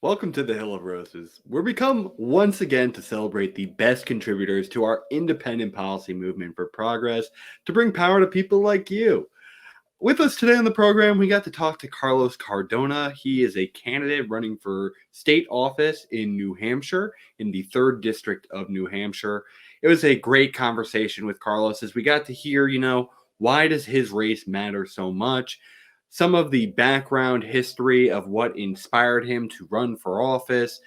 Welcome to the Hill of Roses. We're become once again to celebrate the best contributors to our independent policy movement for progress to bring power to people like you. With us today on the program, we got to talk to Carlos Cardona. He is a candidate running for state office in New Hampshire, in the 3rd District of New Hampshire. It was a great conversation with Carlos as we got to hear, why does his race matter so much? Some of the background history of what inspired him to run for office,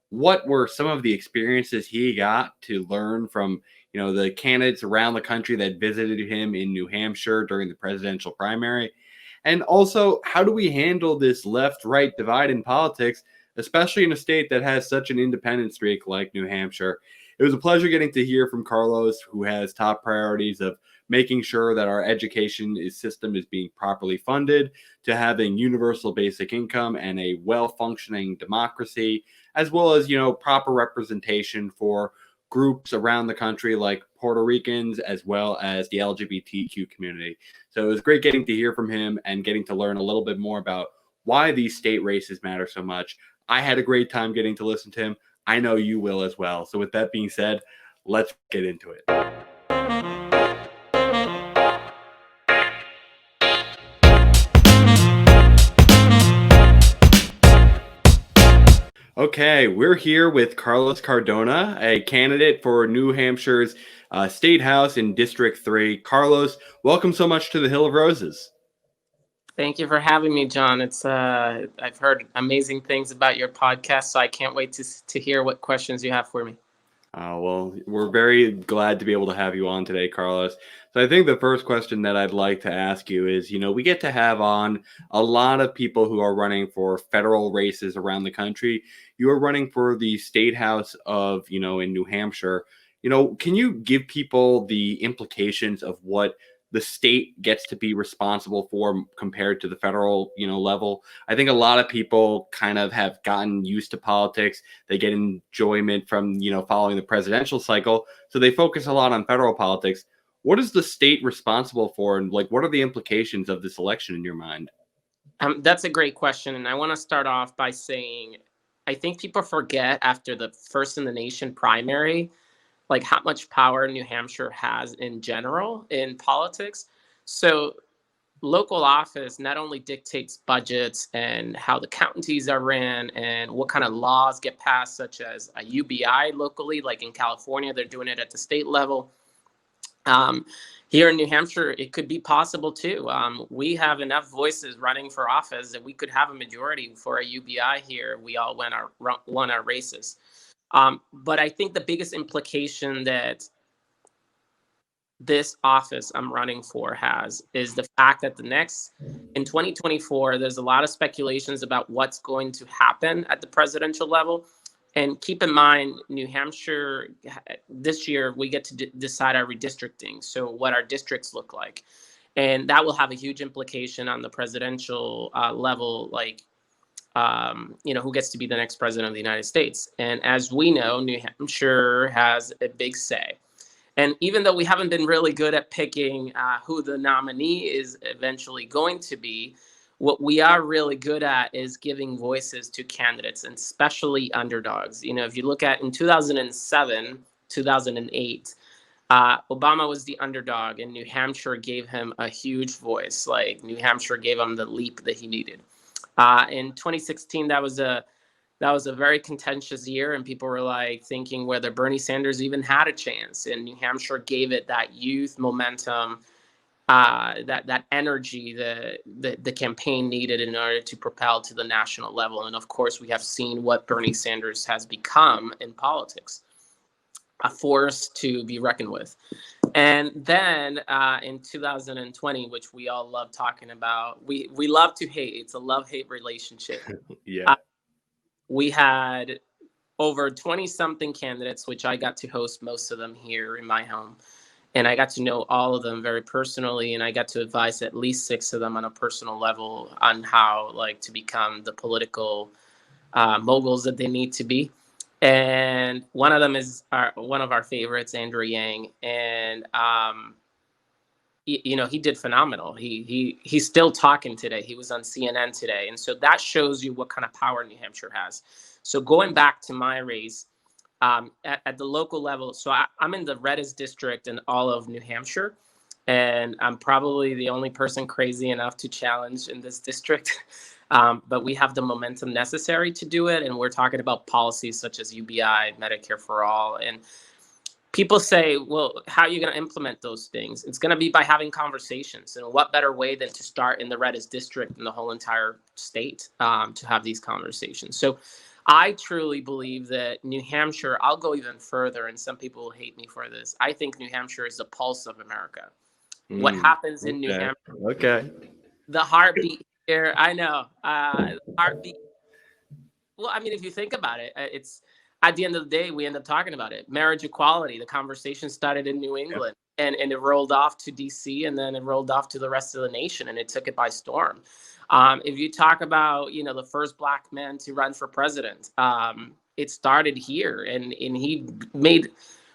what were some of the experiences he got to learn from the candidates around the country that visited him in New Hampshire during the presidential primary, and also how do we handle this left right divide in politics, especially in a state that has such an independent streak like New Hampshire. It was a pleasure getting to hear from Carlos, who has top priorities of making sure that our education system is being properly funded, to having universal basic income and a well-functioning democracy, as well as proper representation for groups around the country like Puerto Ricans as well as the LGBTQ community. So it was great getting to hear from him and getting to learn a little bit more about why these state races matter so much. I had a great time getting to listen to him. I know you will as well. So with that being said, let's get into it. Okay, we're here with Carlos Cardona, a candidate for New Hampshire's State House in District 3. Carlos, welcome so much to the Hill of Roses. Thank you for having me, John. It's I've heard amazing things about your podcast, so I can't wait to hear what questions you have for me. Well, we're very glad to be able to have you on today, Carlos. So I think the first question that I'd like to ask you is, we get to have on a lot of people who are running for federal races around the country. You are running for the state house of, in New Hampshire. Can you give people the implications of what the state gets to be responsible for compared to the federal, level? I think a lot of people kind of have gotten used to politics. They get enjoyment from, following the presidential cycle. So they focus a lot on federal politics. What is the state responsible for? And what are the implications of this election in your mind? That's a great question. And I want to start off by saying, I think people forget after the first in the nation primary, like how much power New Hampshire has in general in politics. So local office not only dictates budgets and how the counties are ran and what kind of laws get passed, such as a UBI locally, like in California, they're doing it at the state level. Here in New Hampshire, it could be possible too. We have enough voices running for office that we could have a majority for a UBI here. We all won our races. But I think the biggest implication that this office I'm running for has is the fact that in 2024, there's a lot of speculations about what's going to happen at the presidential level. And keep in mind, New Hampshire, this year, we get to decide our redistricting, so what our districts look like. And that will have a huge implication on the presidential level, like, who gets to be the next president of the United States. And as we know, New Hampshire has a big say. And even though we haven't been really good at picking who the nominee is eventually going to be, what we are really good at is giving voices to candidates, and especially underdogs. If you look at in 2007, 2008, Obama was the underdog, and New Hampshire gave him a huge voice. Like, New Hampshire gave him the leap that he needed. In 2016, that was a very contentious year, and people were like thinking whether Bernie Sanders even had a chance. And New Hampshire gave it that youth momentum, that energy the campaign needed in order to propel to the national level. And of course, we have seen what Bernie Sanders has become in politics, a force to be reckoned with. And then in 2020, which we all love talking about, we love to hate. It's a love-hate relationship. Yeah. We had over 20-something candidates, which I got to host most of them here in my home. And I got to know all of them very personally, and I got to advise at least 6 of them on a personal level on how, to become the political moguls that they need to be. And one of them is one of our favorites, Andrew Yang. And he did phenomenal. He's still talking today. He was on CNN today. And so that shows you what kind of power New Hampshire has. So going back to my race, at the local level, so I'm in the reddest district in all of New Hampshire. And I'm probably the only person crazy enough to challenge in this district. But we have the momentum necessary to do it. And we're talking about policies such as UBI, Medicare for All. And people say, well, how are you going to implement those things? It's going to be by having conversations. And what better way than to start in the reddest district in the whole entire state to have these conversations? So I truly believe that New Hampshire, I'll go even further, and some people will hate me for this. I think New Hampshire is the pulse of America. What happens in New Hampshire? Okay. The heartbeat here. I know. Heartbeat. Well, I mean, if you think about it, it's at the end of the day, we end up talking about it. Marriage equality. The conversation started in New England, and it rolled off to DC, and then it rolled off to the rest of the nation, and it took it by storm. If you talk about, the first Black man to run for president, it started here, and he made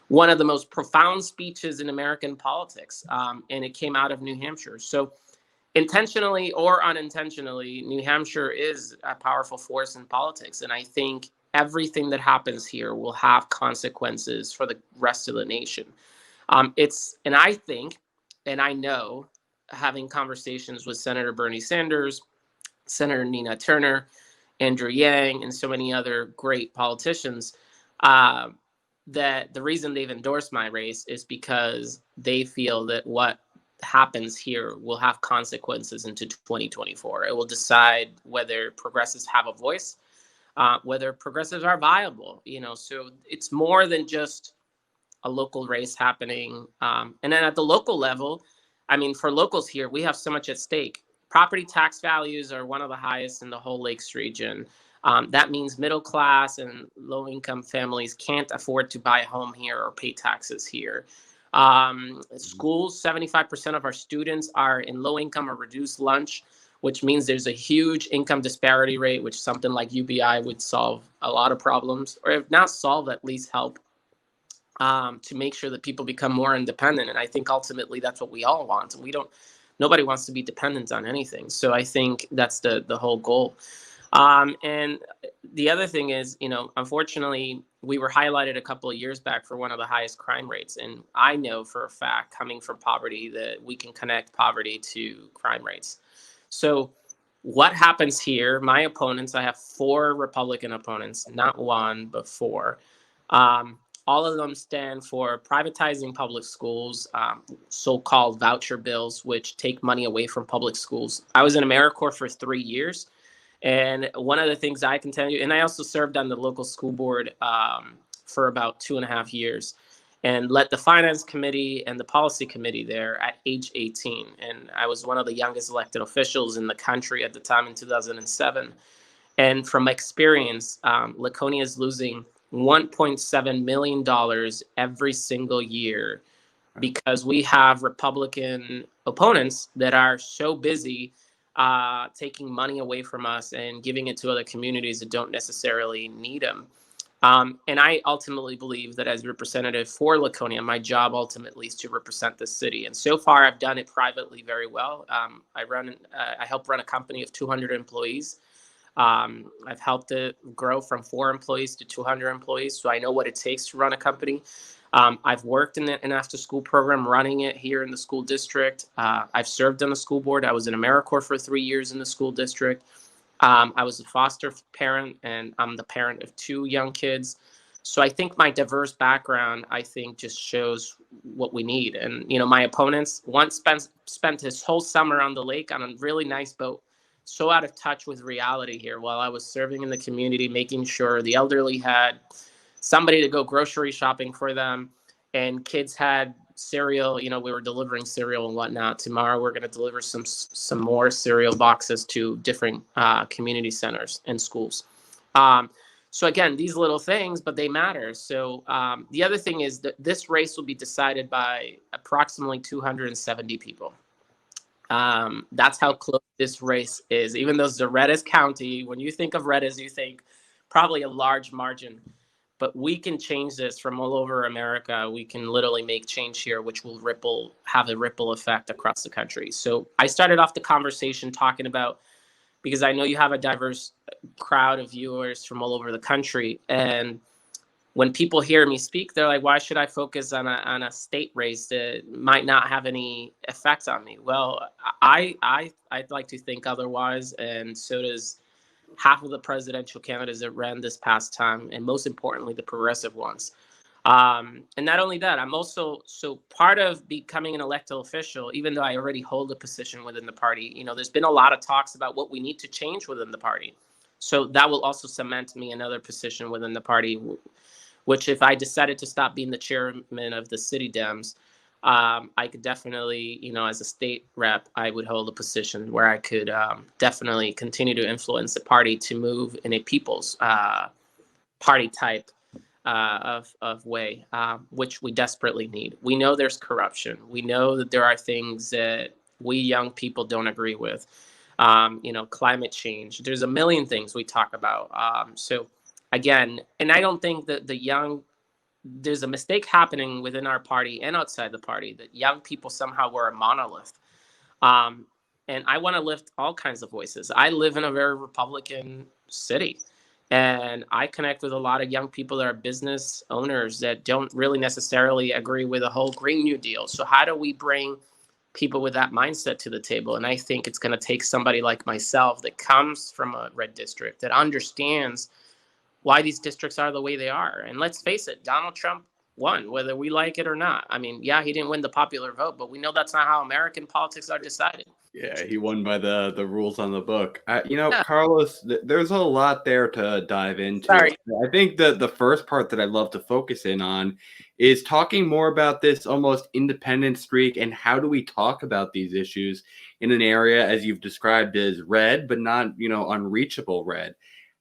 one of the most profound speeches in American politics, and it came out of New Hampshire. So intentionally or unintentionally, New Hampshire is a powerful force in politics. And I think everything that happens here will have consequences for the rest of the nation. And I think, and I know, having conversations with Senator Bernie Sanders, Senator Nina Turner, Andrew Yang, and so many other great politicians, that the reason they've endorsed my race is because they feel that what happens here will have consequences into 2024. It will decide whether progressives have a voice, whether progressives are viable. So it's more than just a local race happening. And then at the local level, I mean, for locals here, we have so much at stake. Property tax values are one of the highest in the whole Lakes region. That means middle class and low income families can't afford to buy a home here or pay taxes here. Schools, 75% of our students are in low income or reduced lunch, which means there's a huge income disparity rate, which something like UBI would solve a lot of problems, or if not solve, at least help to make sure that people become more independent. And I think ultimately that's what we all want. Nobody wants to be dependent on anything. So I think that's the whole goal. And the other thing is, unfortunately, we were highlighted a couple of years back for one of the highest crime rates. And I know for a fact, coming from poverty, that we can connect poverty to crime rates. So what happens here, my opponents, I have 4 Republican opponents, not 1, but 4. All of them stand for privatizing public schools, so-called voucher bills, which take money away from public schools. I was in AmeriCorps for 3 years. And one of the things I can tell you, and I also served on the local school board for about 2.5 years, and led the finance committee and the policy committee there at age 18. And I was one of the youngest elected officials in the country at the time in 2007. And from experience, Laconia is losing $1.7 million every single year because we have Republican opponents that are so busy taking money away from us and giving it to other communities that don't necessarily need them. And I ultimately believe that as representative for Laconia, my job ultimately is to represent the city. And so far, I've done it privately very well. I help run a company of 200 employees. I've helped it grow from 4 employees to 200 employees. So I know what it takes to run a company. I've worked in an after school program running it here in the school district. I've served on the school board. I was in AmeriCorps for 3 years in the school district. I was a foster parent, and I'm the parent of 2 young kids. So I think my diverse background, just shows what we need. And, my opponents once spent his whole summer on the lake on a really nice boat, so out of touch with reality here, while I was serving in the community, making sure the elderly had somebody to go grocery shopping for them, and kids had cereal. We were delivering cereal and whatnot. Tomorrow we're going to deliver some more cereal boxes to different community centers and schools. So again, these little things, but they matter. So the other thing is that this race will be decided by approximately 270 people. That's how close this race is. Even though it's the reddest county, when you think of reddest, you think probably a large margin. but we can change this from all over America. We can literally make change here, which will have a ripple effect across the country. So I started off the conversation talking about, because I know you have a diverse crowd of viewers from all over the country, and when people hear me speak, they're like, why should I focus on a state race that might not have any effect on me? Well, I'd like to think otherwise, and so does half of the presidential candidates that ran this past time, and most importantly, the progressive ones. And not only that, I'm also, so part of becoming an elected official, even though I already hold a position within the party, you know, there's been a lot of talks about what we need to change within the party. So that will also cement me another position within the party, which if I decided to stop being the chairman of the city Dems, I could definitely, you know, as a state rep, I would hold a position where I could definitely continue to influence the party to move in a people's party type of way, which we desperately need. We know there's corruption. We know that there are things that we young people don't agree with. You know, climate change. There's a million things we talk about. So again, and I don't think that there's a mistake happening within our party and outside the party, that young people somehow were a monolith. And I want to lift all kinds of voices. I live in a very Republican city, and I connect with a lot of young people that are business owners that don't really necessarily agree with the whole Green New Deal. So how do we bring people with that mindset to the table? And I think it's going to take somebody like myself that comes from a red district, that understands why these districts are the way they are. And let's face it, Donald Trump won, whether we like it or not. I mean, yeah, he didn't win the popular vote, but we know that's not how American politics are decided. Yeah, he won by the rules on the book. You know, Yeah. Carlos, there's a lot there to dive into. Sorry. I think that the first part that I'd love to focus in on is talking more about this almost independent streak, and how do we talk about these issues in an area, as you've described, as red, but not, you know, unreachable red.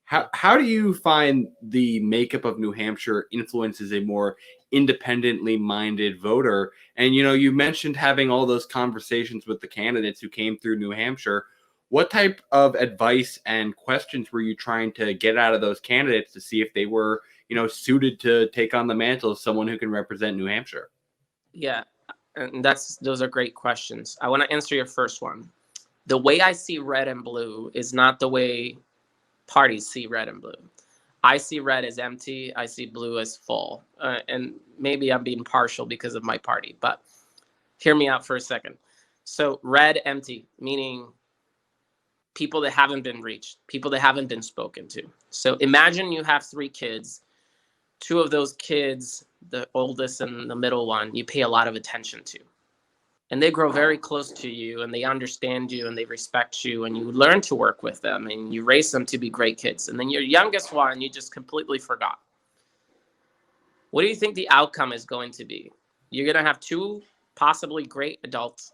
How do you find the makeup of New Hampshire influences a more independently minded voter? And, you know, you mentioned having all those conversations with the candidates who came through New Hampshire. What type of advice and questions were you trying to get out of those candidates to see if they were, you know, suited to take on the mantle of someone who can represent New Hampshire? Yeah, and those are great questions. I want to answer your first one. The way I see red and blue is not the way parties see red and blue. I see red as empty. I see blue as full. And maybe I'm being partial because of my party, but hear me out for a second. So red, empty, meaning people that haven't been reached, people that haven't been spoken to. So imagine you have 3 kids. 2 of those kids, the oldest and the middle one, you pay a lot of attention to. And they grow very close to you, and they understand you, and they respect you, and you learn to work with them, and you raise them to be great kids. And then your youngest one, you just completely forgot. What do you think the outcome is going to be? You're going to have 2 possibly great adults,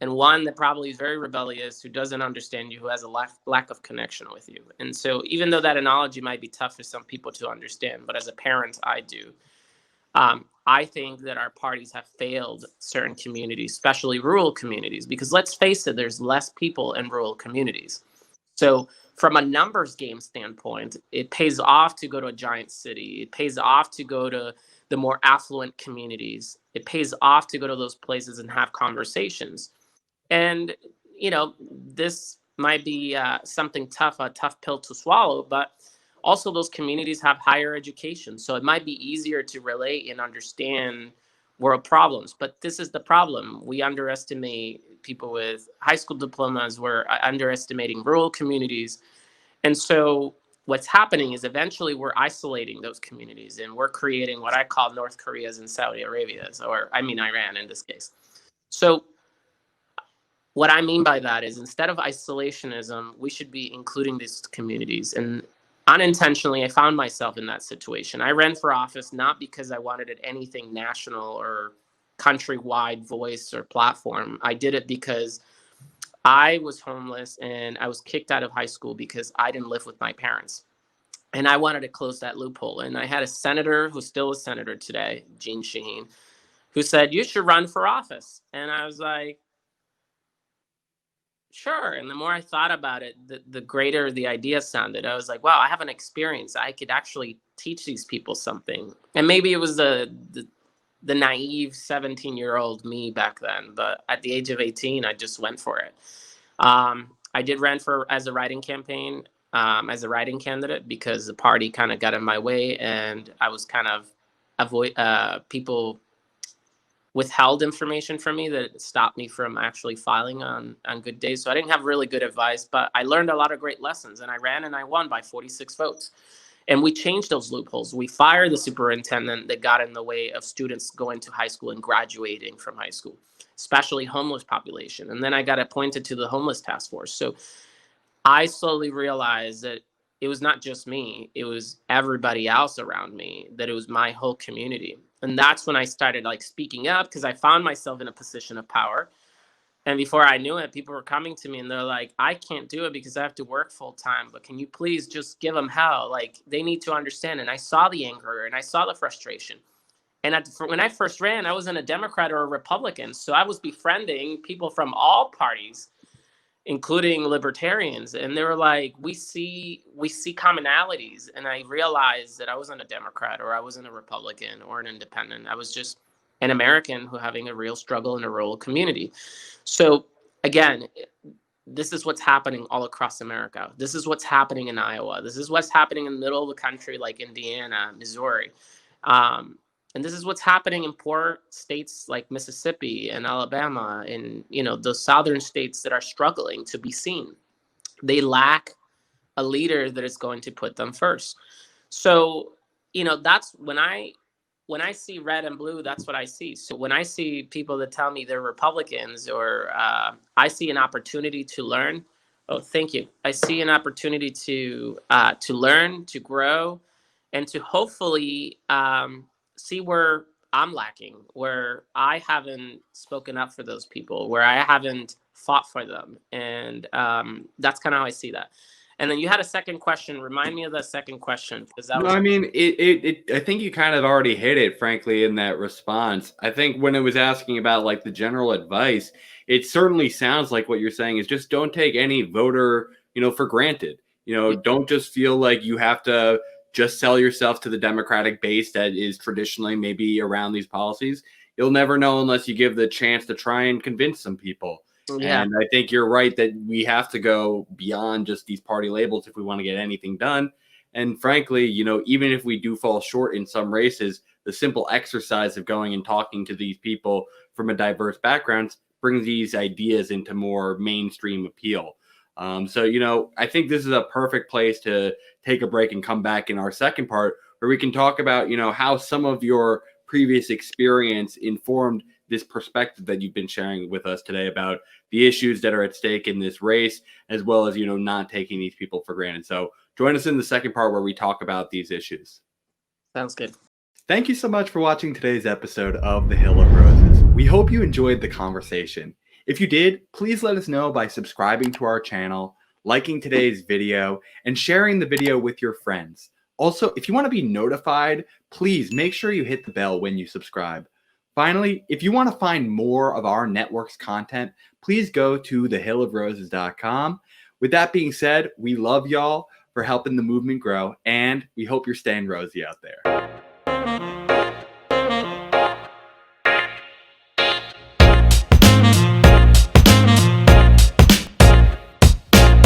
and one that probably is very rebellious, who doesn't understand you, who has a lack of connection with you. And so even though that analogy might be tough for some people to understand, but as a parent, I do. I think that our parties have failed certain communities, especially rural communities, because let's face it, there's less people in rural communities. So from a numbers game standpoint, it pays off to go to a giant city. It pays off to go to the more affluent communities. It pays off to go to those places and have conversations. And, you know, this might be something tough, a tough pill to swallow, but also those communities have higher education. So it might be easier to relate and understand world problems. But this is the problem. We underestimate people with high school diplomas. We're underestimating rural communities. And so what's happening is eventually we're isolating those communities, and we're creating what I call North Koreas and Saudi Arabias, or I mean Iran in this case. So what I mean by that is, instead of isolationism, we should be including these communities. And unintentionally, I found myself in that situation. I ran for office not because I wanted anything national or countrywide voice or platform. I did it because I was homeless and I was kicked out of high school because I didn't live with my parents. And I wanted to close that loophole. And I had a senator who's still a senator today, Gene Shaheen, who said, you should run for office. And I was like, Sure. And the more I thought about it, the greater the idea sounded. I was like, wow, I have an experience. I could actually teach these people something. And maybe it was the naive 17-year-old me back then. But at the age of 18, I just went for it. I did run as a writing campaign, as a writing candidate, because the party kind of got in my way, and I was kind of people withheld information from me that stopped me from actually filing on good days. So I didn't have really good advice, but I learned a lot of great lessons, and I ran and I won by 46 votes. And we changed those loopholes. We fired the superintendent that got in the way of students going to high school and graduating from high school, especially homeless population. And then I got appointed to the homeless task force. So I slowly realized that it was not just me, it was everybody else around me, that it was my whole community. And that's when I started like speaking up, because I found myself in a position of power. And before I knew it, people were coming to me and they're like, I can't do it because I have to work full time, but can you please just give them hell? Like, they need to understand. And I saw the anger and I saw the frustration. And when I first ran, I wasn't a Democrat or a Republican. So I was befriending people from all parties, including libertarians. And they were like, we see commonalities. And I realized that I wasn't a Democrat or I wasn't a Republican or an independent. I was just an American who having a real struggle in a rural community. So again, this is what's happening all across America. This is what's happening in Iowa. This is what's happening in the middle of the country, like Indiana, Missouri. And this is what's happening in poor states like Mississippi and Alabama and, those southern states that are struggling to be seen. They lack a leader that is going to put them first. So, that's when I see red and blue, that's what I see. So when I see people that tell me they're Republicans, or I see an opportunity to learn. Oh, thank you. I see an opportunity to learn, to grow, and to hopefully see where I'm lacking, where I haven't spoken up for those people, where I haven't fought for them. And that's kind of how I see that. And then you had a second question. Remind me of the second question, because that was. No, I mean, I think you kind of already hit it, frankly, in that response. I think when it was asking about like the general advice, it certainly sounds like what you're saying is just don't take any voter, for granted. Don't just feel like you have to just sell yourself to the Democratic base that is traditionally maybe around these policies. You'll never know unless you give the chance to try and convince some people. Yeah. And I think you're right that we have to go beyond just these party labels if we want to get anything done. And frankly, even if we do fall short in some races, the simple exercise of going and talking to these people from a diverse background brings these ideas into more mainstream appeal. So, I think this is a perfect place to take a break and come back in our second part where we can talk about, how some of your previous experience informed this perspective that you've been sharing with us today about the issues that are at stake in this race, as well as, not taking these people for granted. So join us in the second part where we talk about these issues. Sounds good. Thank you so much for watching today's episode of The Hill of Roses. We hope you enjoyed the conversation. If you did, please let us know by subscribing to our channel, liking today's video, and sharing the video with your friends. Also, if you want to be notified, please make sure you hit the bell when you subscribe. Finally, if you want to find more of our network's content, please go to thehillofroses.com. With that being said, we love y'all for helping the movement grow, and we hope you're staying rosy out there.